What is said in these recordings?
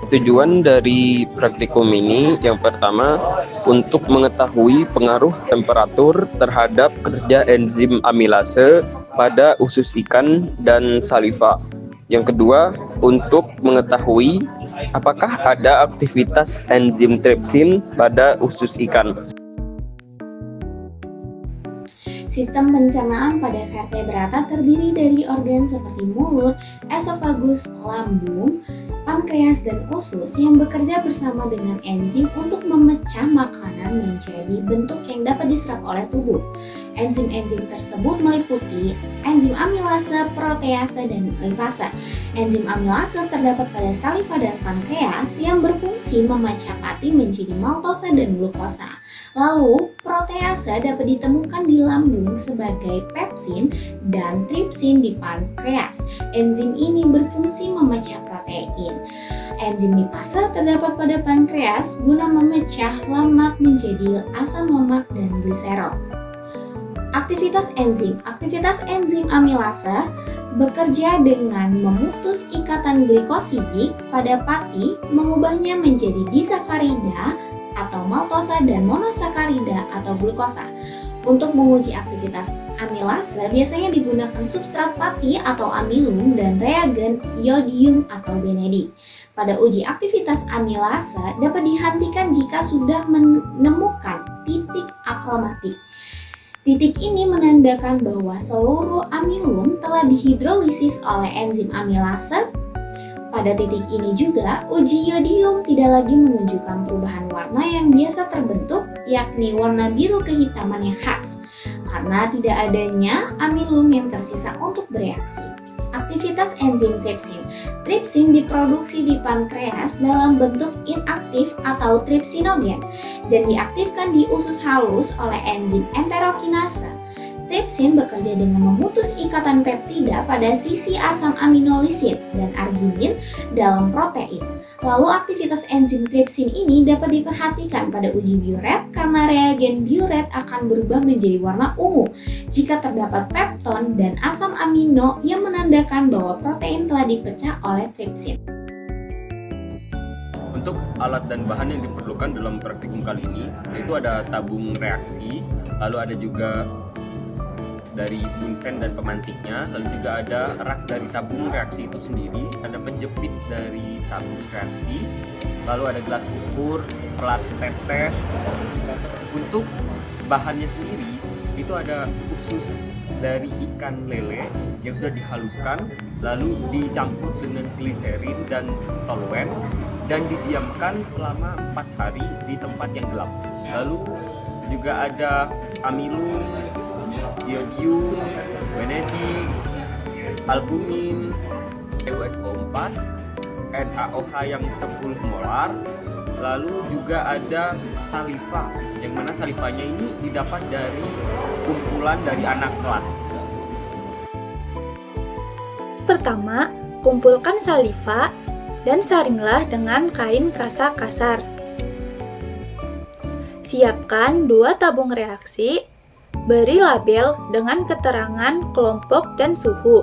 Tujuan dari praktikum ini yang pertama untuk mengetahui pengaruh temperatur terhadap kerja enzim amilase pada usus ikan dan saliva. Yang kedua, untuk mengetahui apakah ada aktivitas enzim tripsin pada usus ikan. Sistem pencernaan pada vertebrata terdiri dari organ seperti mulut, esofagus, lambung, pankreas, dan usus yang bekerja bersama dengan enzim untuk memecah makanan menjadi bentuk yang dapat diserap oleh tubuh. Enzim-enzim tersebut meliputi enzim amilase, protease, dan lipase. Enzim amilase terdapat pada saliva dan pankreas yang berfungsi memecah pati menjadi maltosa dan glukosa. Lalu, protease dapat ditemukan di lambung sebagai pepsin dan tripsin di pankreas. Enzim ini berfungsi memecah protein. Enzim lipase terdapat pada pankreas guna memecah lemak menjadi asam lemak dan gliserol. Aktivitas enzim amilase bekerja dengan memutus ikatan glikosidik pada pati, mengubahnya menjadi disakarida atau maltosa dan monosakarida atau glukosa. Untuk menguji aktivitas amilase biasanya digunakan substrat pati atau amilum dan reagen iodium atau benedik. Pada uji aktivitas amilase dapat dihentikan jika sudah menemukan titik akromatik. Titik ini menandakan bahwa seluruh amilum telah dihidrolisis oleh enzim amilase. Pada titik ini juga, uji iodium tidak lagi menunjukkan perubahan warna yang biasa terbentuk, yakni warna biru kehitaman yang khas, karena tidak adanya amilum yang tersisa untuk bereaksi. Aktivitas enzim tripsin. Tripsin diproduksi di pankreas dalam bentuk inaktif atau tripsinogen dan diaktifkan di usus halus oleh enzim enterokinase. Tripsin bekerja dengan memutus ikatan peptida pada sisi asam amino lisin dan arginin dalam protein. Lalu aktivitas enzim tripsin ini dapat diperhatikan pada uji biuret karena reagen biuret akan berubah menjadi warna ungu jika terdapat pepton dan asam amino yang menandakan bahwa protein telah dipecah oleh tripsin. Untuk alat dan bahan yang diperlukan dalam praktikum kali ini, yaitu ada tabung reaksi, lalu ada juga dari bunsen dan pemantiknya, lalu juga ada rak dari tabung reaksi itu sendiri, ada penjepit dari tabung reaksi, lalu ada gelas ukur, pelat tetes. Untuk bahannya sendiri itu ada usus dari ikan lele yang sudah dihaluskan, lalu dicampur dengan gliserin dan toluen dan didiamkan selama 4 hari di tempat yang gelap. Lalu juga ada amilum, iodium, benedik, albumin, CuSO4, NaOH yang 10 molar, lalu juga ada saliva, yang mana salivanya ini didapat dari kumpulan dari anak kelas. Pertama, kumpulkan saliva dan saringlah dengan kain kasa kasar. Siapkan 2 tabung reaksi. Beri label dengan keterangan kelompok dan suhu.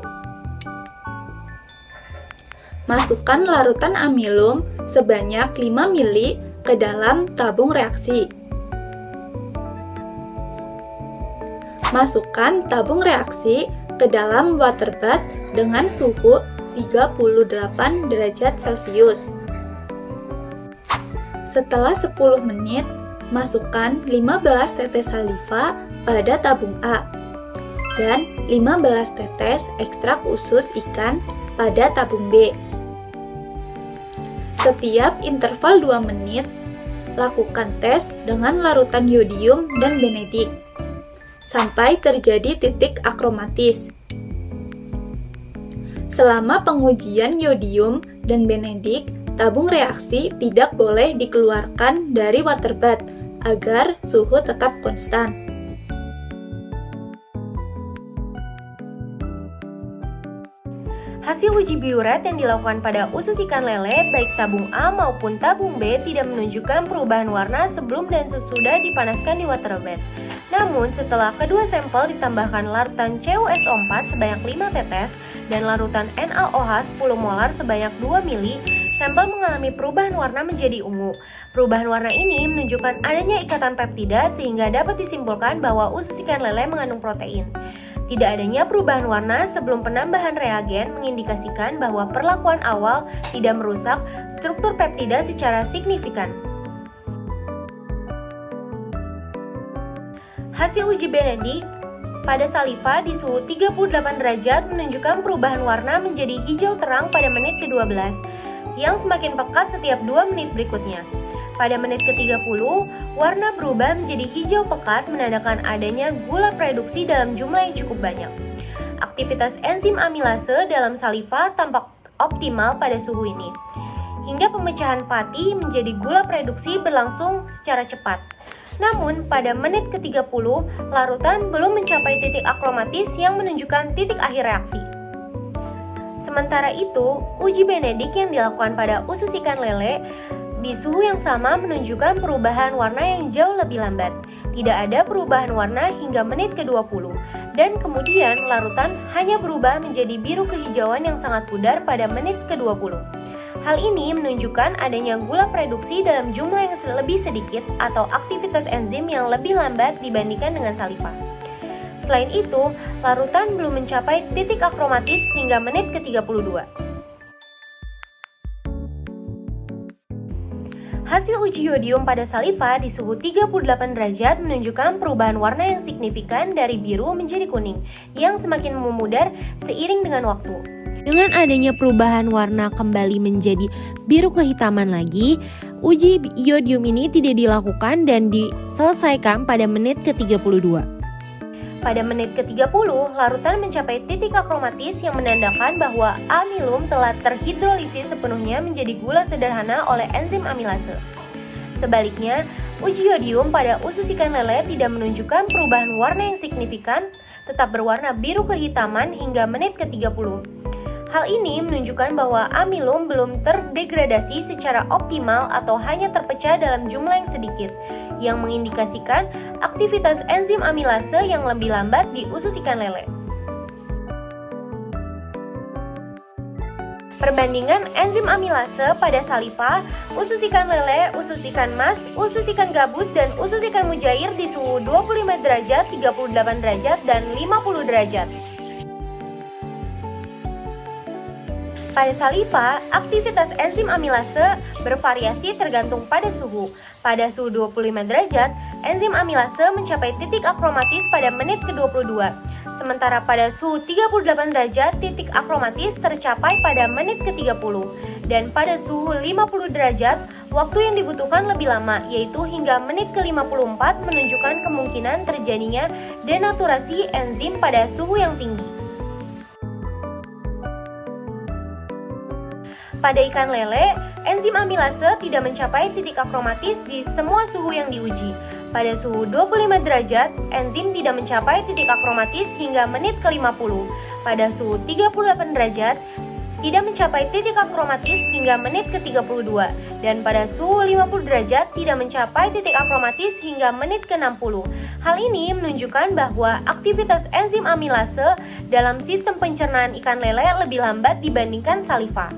Masukkan larutan amilum sebanyak 5 ml ke dalam tabung reaksi. Masukkan tabung reaksi ke dalam water bath dengan suhu 38 derajat Celcius. Setelah 10 menit, masukkan 15 tetes saliva pada tabung A dan 15 tetes ekstrak usus ikan pada tabung B. Setiap interval 2 menit, lakukan tes dengan larutan iodium dan benedik sampai terjadi titik akromatis. Selama pengujian iodium dan benedik, tabung reaksi tidak boleh dikeluarkan dari water bath agar suhu tetap konstan. Hasil uji biuret yang dilakukan pada usus ikan lele, baik tabung A maupun tabung B, tidak menunjukkan perubahan warna sebelum dan sesudah dipanaskan di water bath. Namun, setelah kedua sampel ditambahkan larutan CuSO4 sebanyak 5 tetes dan larutan NaOH 10 molar sebanyak 2 ml, sampel mengalami perubahan warna menjadi ungu. Perubahan warna ini menunjukkan adanya ikatan peptida sehingga dapat disimpulkan bahwa usus ikan lele mengandung protein. Tidak adanya perubahan warna sebelum penambahan reagen mengindikasikan bahwa perlakuan awal tidak merusak struktur peptida secara signifikan. Hasil uji Benedict pada saliva di suhu 38 derajat menunjukkan perubahan warna menjadi hijau terang pada menit ke-12, yang semakin pekat setiap 2 menit berikutnya. Pada menit ke-30, warna berubah menjadi hijau pekat menandakan adanya gula produksi dalam jumlah yang cukup banyak. Aktivitas enzim amilase dalam saliva tampak optimal pada suhu ini, hingga pemecahan pati menjadi gula produksi berlangsung secara cepat. Namun, pada menit ke-30, larutan belum mencapai titik akromatis yang menunjukkan titik akhir reaksi. Sementara itu, uji Benedict yang dilakukan pada usus ikan lele di suhu yang sama menunjukkan perubahan warna yang jauh lebih lambat. Tidak ada perubahan warna hingga menit ke-20, dan kemudian larutan hanya berubah menjadi biru kehijauan yang sangat pudar pada menit ke-20. Hal ini menunjukkan adanya gula produksi dalam jumlah yang lebih sedikit atau aktivitas enzim yang lebih lambat dibandingkan dengan saliva. Selain itu, larutan belum mencapai titik akromatis hingga menit ke-32. Hasil uji yodium pada saliva di suhu 38 derajat menunjukkan perubahan warna yang signifikan dari biru menjadi kuning, yang semakin memudar seiring dengan waktu. Dengan adanya perubahan warna kembali menjadi biru kehitaman lagi, uji iodium ini tidak dilakukan dan diselesaikan pada menit ke-32. Pada menit ke-30, larutan mencapai titik akromatis yang menandakan bahwa amilum telah terhidrolisis sepenuhnya menjadi gula sederhana oleh enzim amilase. Sebaliknya, uji iodium pada usus ikan lele tidak menunjukkan perubahan warna yang signifikan, tetap berwarna biru kehitaman hingga menit ke-30. Hal ini menunjukkan bahwa amilum belum terdegradasi secara optimal atau hanya terpecah dalam jumlah yang sedikit, yang mengindikasikan aktivitas enzim amilase yang lebih lambat di usus ikan lele. Perbandingan enzim amilase pada saliva, usus ikan lele, usus ikan mas, usus ikan gabus, dan usus ikan mujair di suhu 25 derajat, 38 derajat, dan 50 derajat. Pada saliva, aktivitas enzim amilase bervariasi tergantung pada suhu. Pada suhu 25 derajat, enzim amilase mencapai titik akromatis pada menit ke-22. Sementara pada suhu 38 derajat, titik akromatis tercapai pada menit ke-30. Dan pada suhu 50 derajat, waktu yang dibutuhkan lebih lama, yaitu hingga menit ke-54 menunjukkan kemungkinan terjadinya denaturasi enzim pada suhu yang tinggi. Pada ikan lele, enzim amilase tidak mencapai titik akromatis di semua suhu yang diuji. Pada suhu 25 derajat, enzim tidak mencapai titik akromatis hingga menit ke-50. Pada suhu 38 derajat, tidak mencapai titik akromatis hingga menit ke-32. Dan pada suhu 50 derajat, tidak mencapai titik akromatis hingga menit ke-60. Hal ini menunjukkan bahwa aktivitas enzim amilase dalam sistem pencernaan ikan lele lebih lambat dibandingkan saliva.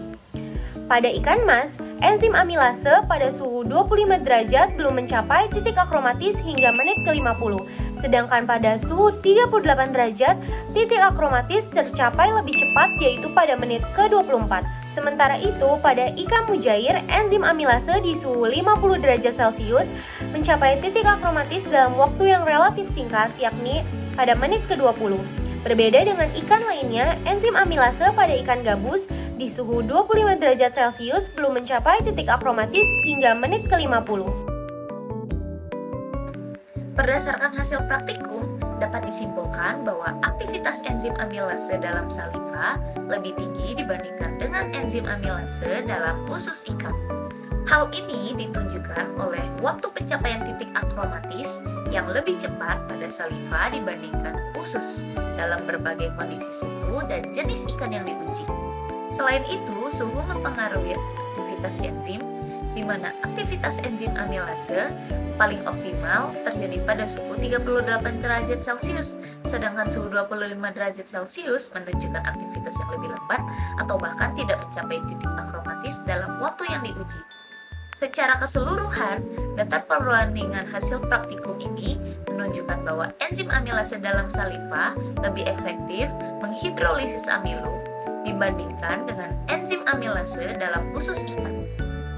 Pada ikan mas, enzim amilase pada suhu 25 derajat belum mencapai titik akromatis hingga menit ke-50. Sedangkan pada suhu 38 derajat, titik akromatis tercapai lebih cepat yaitu pada menit ke-24. Sementara itu, pada ikan mujair, enzim amilase di suhu 50 derajat Celcius mencapai titik akromatis dalam waktu yang relatif singkat, yakni pada menit ke-20. Berbeda dengan ikan lainnya, enzim amilase pada ikan gabus di suhu 25 derajat Celcius belum mencapai titik akromatis hingga menit ke-50. Berdasarkan hasil praktikum, dapat disimpulkan bahwa aktivitas enzim amilase dalam saliva lebih tinggi dibandingkan dengan enzim amilase dalam usus ikan. Hal ini ditunjukkan oleh waktu pencapaian titik akromatis yang lebih cepat pada saliva dibandingkan usus dalam berbagai kondisi suhu dan jenis ikan yang diuji. Selain itu, suhu mempengaruhi aktivitas enzim. di mana aktivitas enzim amilase paling optimal terjadi pada suhu 38 derajat Celcius, sedangkan suhu 25 derajat Celcius menunjukkan aktivitas yang lebih lambat atau bahkan tidak mencapai titik akromatis dalam waktu yang diuji. Secara keseluruhan, data perbandingan hasil praktikum ini menunjukkan bahwa enzim amilase dalam saliva lebih efektif menghidrolisis amilum dibandingkan dengan enzim amilase dalam usus ikan.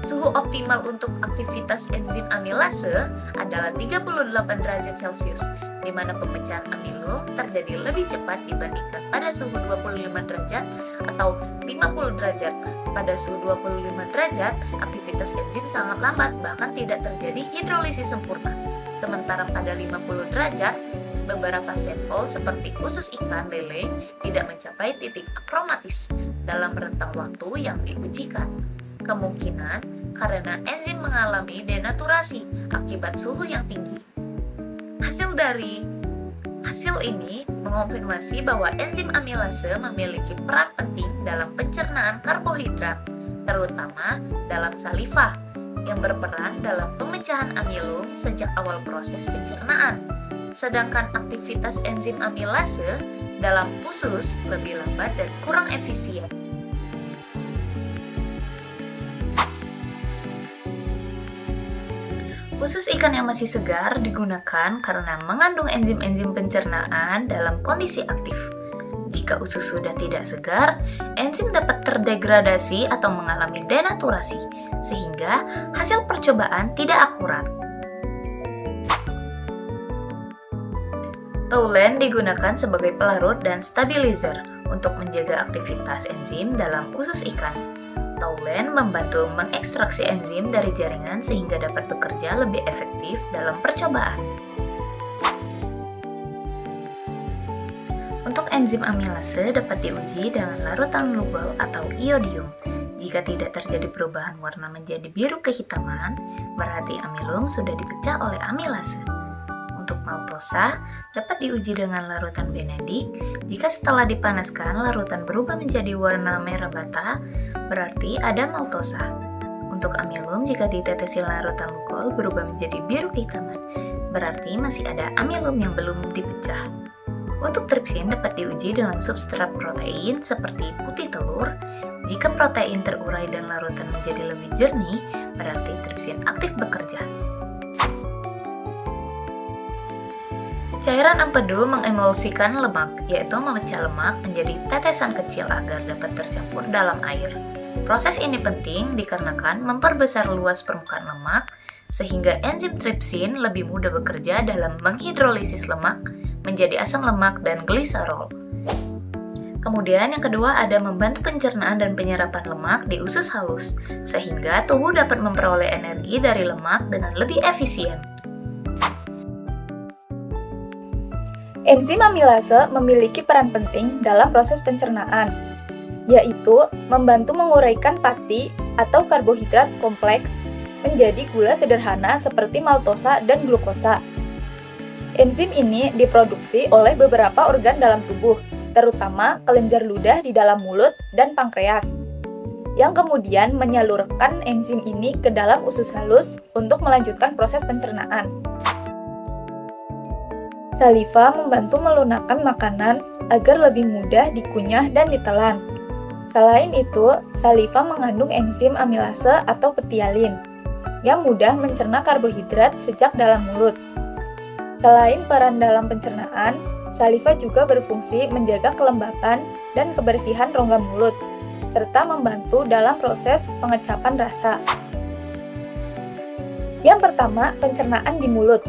Suhu optimal untuk aktivitas enzim amilase adalah 38 derajat Celcius, di mana pemecahan amilum terjadi lebih cepat dibandingkan pada suhu 25 derajat atau 50 derajat. Pada suhu 25 derajat, aktivitas enzim sangat lambat, bahkan tidak terjadi hidrolisis sempurna. Sementara pada 50 derajat, beberapa sampel seperti usus ikan lele tidak mencapai titik akromatis dalam rentang waktu yang diujikan. Kemungkinan karena enzim mengalami denaturasi akibat suhu yang tinggi. Hasil ini mengonfirmasi bahwa enzim amilase memiliki peran penting dalam pencernaan karbohidrat, terutama dalam saliva, yang berperan dalam pemecahan amilum sejak awal proses pencernaan. Sedangkan aktivitas enzim amilase dalam usus lebih lambat dan kurang efisien. Usus ikan yang masih segar digunakan karena mengandung enzim-enzim pencernaan dalam kondisi aktif. Jika usus sudah tidak segar, enzim dapat terdegradasi atau mengalami denaturasi, sehingga hasil percobaan tidak akurat. Taulen digunakan sebagai pelarut dan stabilizer untuk menjaga aktivitas enzim dalam usus ikan. Taulen membantu mengekstraksi enzim dari jaringan sehingga dapat bekerja lebih efektif dalam percobaan. Untuk enzim amilase dapat diuji dengan larutan Lugol atau iodium. Jika tidak terjadi perubahan warna menjadi biru kehitaman, berarti amilum sudah dipecah oleh amilase. Untuk maltosa dapat diuji dengan larutan Benedict. Jika setelah dipanaskan larutan berubah menjadi warna merah bata, berarti ada maltosa. Untuk amilum, jika ditetesi larutan Lugol berubah menjadi biru kehitaman, berarti masih ada amilum yang belum dipecah. Untuk tripsin dapat diuji dengan substrat protein seperti putih telur. Jika protein terurai dan larutan menjadi lebih jernih, berarti tripsin aktif bekerja. Cairan empedu mengemulsikan lemak, yaitu memecah lemak menjadi tetesan kecil agar dapat tercampur dalam air. Proses ini penting dikarenakan memperbesar luas permukaan lemak, sehingga enzim tripsin lebih mudah bekerja dalam menghidrolisis lemak menjadi asam lemak dan gliserol. Kemudian yang kedua ada membantu pencernaan dan penyerapan lemak di usus halus, sehingga tubuh dapat memperoleh energi dari lemak dengan lebih efisien. Enzim amilase memiliki peran penting dalam proses pencernaan, yaitu membantu menguraikan pati atau karbohidrat kompleks menjadi gula sederhana seperti maltosa dan glukosa. Enzim ini diproduksi oleh beberapa organ dalam tubuh, terutama kelenjar ludah di dalam mulut dan pankreas, yang kemudian menyalurkan enzim ini ke dalam usus halus untuk melanjutkan proses pencernaan. Saliva membantu melunakkan makanan agar lebih mudah dikunyah dan ditelan. Selain itu, saliva mengandung enzim amilase atau petialin yang mudah mencerna karbohidrat sejak dalam mulut. Selain peran dalam pencernaan, saliva juga berfungsi menjaga kelembapan dan kebersihan rongga mulut, serta membantu dalam proses pengecapan rasa. Yang pertama, pencernaan di mulut.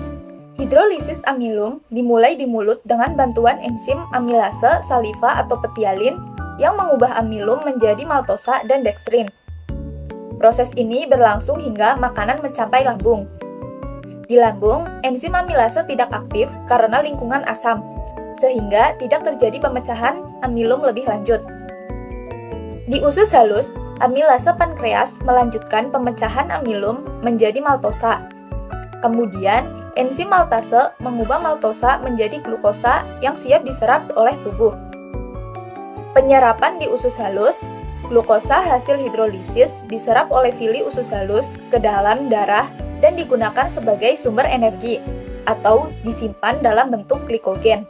Hidrolisis amilum dimulai di mulut dengan bantuan enzim amilase saliva atau petialin yang mengubah amilum menjadi maltosa dan dextrin. Proses ini berlangsung hingga makanan mencapai lambung. Di lambung, enzim amilase tidak aktif karena lingkungan asam, sehingga tidak terjadi pemecahan amilum lebih lanjut. Di usus halus, amilase pankreas melanjutkan pemecahan amilum menjadi maltosa. Kemudian, enzim maltase mengubah maltosa menjadi glukosa yang siap diserap oleh tubuh. Penyerapan di usus halus, Glukosa hasil hidrolisis diserap oleh villi usus halus ke dalam darah dan digunakan sebagai sumber energi atau disimpan dalam bentuk glikogen.